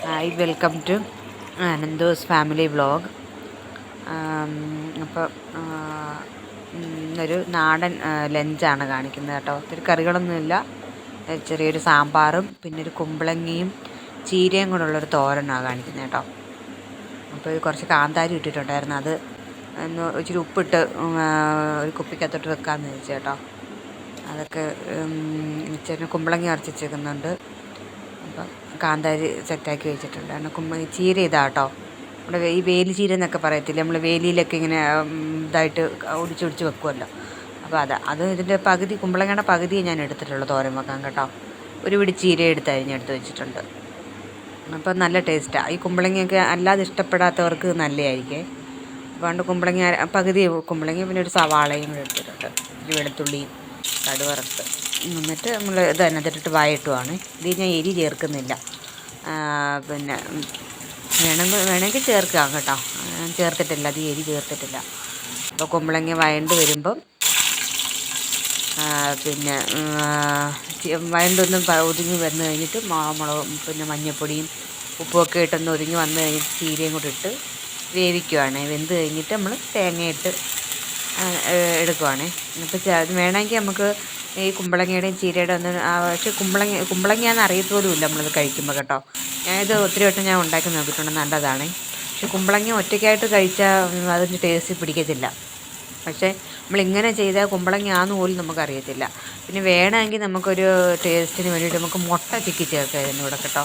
Hi, welcome to Anantho's family vlog. അപ്പോൾ ഒരു നാടൻ ലഞ്ചാണ് കാണിക്കുന്നത് കേട്ടോ. ഒത്തിരി കറികളൊന്നുമില്ല. ചെറിയൊരു സാമ്പാറും പിന്നെ ഒരു കുമ്പളങ്ങിയും ചീരയും കൂടെ ഉള്ളൊരു തോരനാണ് കാണിക്കുന്നത് കേട്ടോ. അപ്പോൾ കുറച്ച് കാന്താരി ഇട്ടിട്ടുണ്ടായിരുന്നു. അത് ഒന്ന് ഇച്ചിരി ഉപ്പിട്ട് ഒരു കുപ്പിക്കകത്തോട്ട് വെക്കാമെന്ന് വെച്ചു കേട്ടോ. അതൊക്കെ ഇച്ചിരി കുമ്പളങ്ങി അരച്ച് വെച്ചേക്കുന്നുണ്ട്. അപ്പം കാന്താരി സെറ്റാക്കി വെച്ചിട്ടുണ്ട്. കാരണം ചീര ഇതാട്ടോ, നമ്മുടെ ഈ വേലി ചീര എന്നൊക്കെ പറയത്തില്ല, നമ്മൾ വേലിയിലൊക്കെ ഇങ്ങനെ ഇതായിട്ട് ഒടിച്ചൊടിച്ച് വെക്കുമല്ലോ. അപ്പോൾ അത് ഇതിൻ്റെ പകുതി, കുമ്പളങ്ങയുടെ പകുതിയെ ഞാൻ എടുത്തിട്ടുള്ളൂ തോരൻ വെക്കാൻ കേട്ടോ. ഒരു പിടി ചീര എടുത്ത് വെച്ചിട്ടുണ്ട്. അപ്പം നല്ല ടേസ്റ്റാണ്. ഈ കുമ്പളങ്ങയൊക്കെ അല്ലാതെ ഇഷ്ടപ്പെടാത്തവർക്ക് നല്ലതായിരിക്കും. അതുകൊണ്ട് പകുതി കുമ്പളങ്ങ, പിന്നെ ഒരു സവാളയും കൂടെ എടുത്തിട്ടുണ്ട്, ഒരു വെളുത്തുള്ളിയും കടുവറുത്ത്. എന്നിട്ട് നമ്മൾ ഇത് അതിനകത്തിട്ടിട്ട് വഴട്ടുവാണ്. ഇത് ഞാൻ എരി ചേർക്കുന്നില്ല. പിന്നെ വേണമെങ്കിൽ ചേർക്കാം കേട്ടോ. ഞാൻ ചേർത്തിട്ടില്ല, അത് എരി ചേർത്തിട്ടില്ല. അപ്പോൾ കുമ്പളങ്ങ വഴണ്ട് വരുമ്പം പിന്നെ വഴണ്ടൊന്നും ഒതുങ്ങി വന്നു കഴിഞ്ഞിട്ട് മുളകും പിന്നെ മഞ്ഞൾപ്പൊടിയും ഉപ്പുമൊക്കെ ഇട്ടൊന്ന് ഒതുങ്ങി വന്നു കഴിഞ്ഞിട്ട് ചീരയും കൂടി ഇട്ട് വേവിക്കുവാണ്. വെന്ത് കഴിഞ്ഞിട്ട് നമ്മൾ തേങ്ങയിട്ട് എടുക്കുവാണ്. അപ്പോൾ വേണമെങ്കിൽ നമുക്ക് ഈ കുമ്പളങ്ങയുടെയും ചീരയുടെ ഒന്ന് പക്ഷേ കുമ്പളങ്ങയാണെന്ന് അറിയത്തോലുമില്ല നമ്മളത് കഴിക്കുമ്പോൾ കേട്ടോ. ഞാനിത് ഒത്തിരി വട്ടം ഞാൻ ഉണ്ടാക്കി നോക്കിയിട്ടുണ്ട്, നല്ലതാണ്. പക്ഷെ കുമ്പളങ്ങ ഒറ്റയ്ക്കായിട്ട് കഴിച്ചാൽ അതിൻ്റെ ടേസ്റ്റ് പിടിക്കത്തില്ല. പക്ഷേ നമ്മളിങ്ങനെ ചെയ്താൽ കുമ്പളങ്ങയാണെന്ന് പോലും നമുക്കറിയത്തില്ല. പിന്നെ വേണമെങ്കിൽ നമുക്കൊരു ടേസ്റ്റിന് വേണ്ടിയിട്ട് നമുക്ക് മുട്ട ചിക്കി ചേർക്കായിരുന്നു ഇവിടെ കേട്ടോ.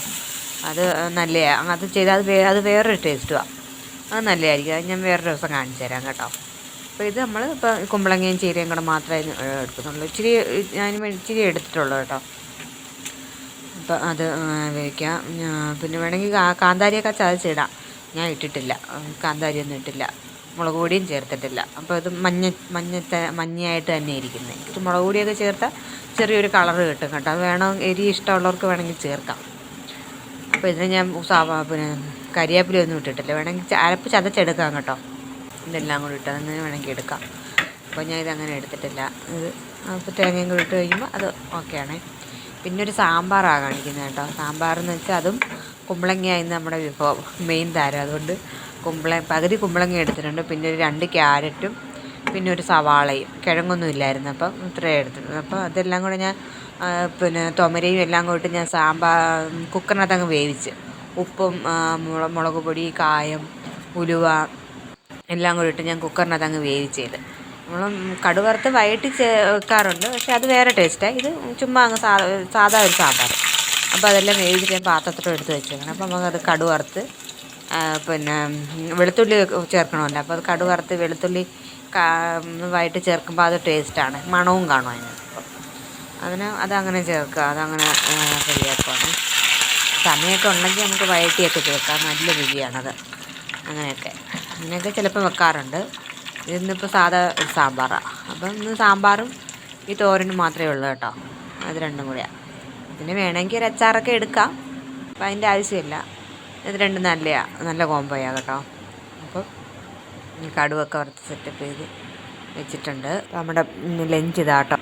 അത് നല്ലതാണ്. അത് ചെയ്താൽ അത് വേറൊരു ടേസ്റ്റുമാണ്. അത് നല്ലതായിരിക്കും. അത് ഞാൻ വേറൊരു ദിവസം കാണിച്ചു തരാം കേട്ടോ. അപ്പോൾ ഇത് നമ്മൾ ഇപ്പോൾ കുമ്പളങ്ങയും ചീരയും കൂടെ മാത്രമേ എടുക്കുന്നുള്ളൂ. ഇച്ചിരി എടുത്തിട്ടുള്ളൂ കേട്ടോ. അപ്പോൾ അത് വേവിക്കാം. പിന്നെ വേണമെങ്കിൽ കാന്താരിയൊക്കെ ചതച്ചിടാം. ഞാൻ ഇട്ടിട്ടില്ല, കാന്താരിയൊന്നും ഇട്ടില്ല, മുളക് പൊടിയും ചേർത്തിട്ടില്ല. അപ്പോൾ ഇത് മഞ്ഞയായിട്ട് തന്നെ ഇരിക്കുന്നത്. ഇത് മുളക് പൊടിയൊക്കെ ചേർത്താൽ ചെറിയൊരു കളറ് കിട്ടും കേട്ടോ. അത് എരി ഇഷ്ടമുള്ളവർക്ക് വേണമെങ്കിൽ ചേർക്കാം. അപ്പോൾ ഇതിന് ഞാൻ പിന്നെ കരിവേപ്പിലൊന്നും ഇട്ടിട്ടില്ല. വേണമെങ്കിൽ അരപ്പ് ചതച്ചെടുക്കാം കേട്ടോ. ഇതെല്ലാം കൂടി ഇട്ട് അങ്ങനെ വേണമെങ്കിൽ എടുക്കാം. അപ്പോൾ ഞാൻ ഇതങ്ങനെ എടുത്തിട്ടില്ല. അപ്പോൾ തേങ്ങയും കൂടി ഇട്ട് കഴിയുമ്പോൾ അത് ഓക്കെയാണ്. പിന്നെ ഒരു സാമ്പാറാണ് കാണിക്കുന്നത് കേട്ടോ. സാമ്പാറെന്ന് വെച്ചാൽ അതും കുമ്പളങ്ങയായിരുന്നു നമ്മുടെ വിഭവം, മെയിൻ താരം. അതുകൊണ്ട് പകുതി കുമ്പളങ്ങ എടുത്തിട്ടുണ്ട്. പിന്നെ ഒരു 2 ക്യാരറ്റും പിന്നെ ഒരു സവാളയും, കിഴങ്ങൊന്നും ഇല്ലായിരുന്നു. അപ്പം ഇത്രയും എടുത്തിട്ടുണ്ട്. അപ്പോൾ അതെല്ലാം കൂടെ ഞാൻ പിന്നെ തൊമരയും എല്ലാം കൂടി ഞാൻ കുക്കറിനകത്ത് അങ്ങ് വേവിച്ച്, ഉപ്പും മുളക് പൊടി, കായം, ഉലുവ എല്ലാം കൂടി ഇട്ട് ഞാൻ കുക്കറിനകത്ത് അങ്ങ് വേവിച്ചത്. നമ്മൾ കടുവറുത്ത് വഴറ്റി വെക്കാറുണ്ട്, പക്ഷേ അത് വേറെ ടേസ്റ്റാണ്. ഇത് ചുമ്മാ അങ്ങ് സാധാ ഒരു സാമ്പാർ. അപ്പോൾ അതെല്ലാം വേവിച്ചിട്ട് ഞാൻ പാത്രത്തോട് എടുത്ത് വെച്ചേക്കണം. അപ്പോൾ നമുക്കത് കടുവറുത്ത് പിന്നെ വെളുത്തുള്ളി ചേർക്കണമല്ലോ. അപ്പോൾ അത് കടുവറുത്ത് വെളുത്തുള്ളി വഴറ്റി ചേർക്കുമ്പോൾ അത് ടേസ്റ്റാണ്, മണവും കാണും അതിന്. അപ്പം അതങ്ങനെ ചേർക്കുക, അതങ്ങനെ ശരിയാക്കുവാണ്. സമയമൊക്കെ ഉണ്ടെങ്കിൽ നമുക്ക് വഴറ്റിയൊക്കെ ചേർക്കാം, നല്ല രുചിയാണത്. അങ്ങനെയൊക്കെ ചിലപ്പോൾ വെക്കാറുണ്ട്. ഇന്നിപ്പോൾ സാധാ ഒരു സാമ്പാറാണ്. അപ്പം ഇന്ന് സാമ്പാറും ഈ തോരനും മാത്രമേ ഉള്ളൂ കേട്ടോ. അത് രണ്ടും കൂടെയാണ്. പിന്നെ വേണമെങ്കിൽ ഒരു അച്ചാറൊക്കെ എടുക്കാം, അപ്പം അതിൻ്റെ ആവശ്യമില്ല. ഇത് രണ്ടും നല്ല കോംബോയാണ് കേട്ടോ. അപ്പം കടുവൊക്കെ വറുത്ത് സെറ്റപ്പ് ചെയ്ത് വെച്ചിട്ടുണ്ട്. നമ്മുടെ ലഞ്ച് ഇതാട്ടോ.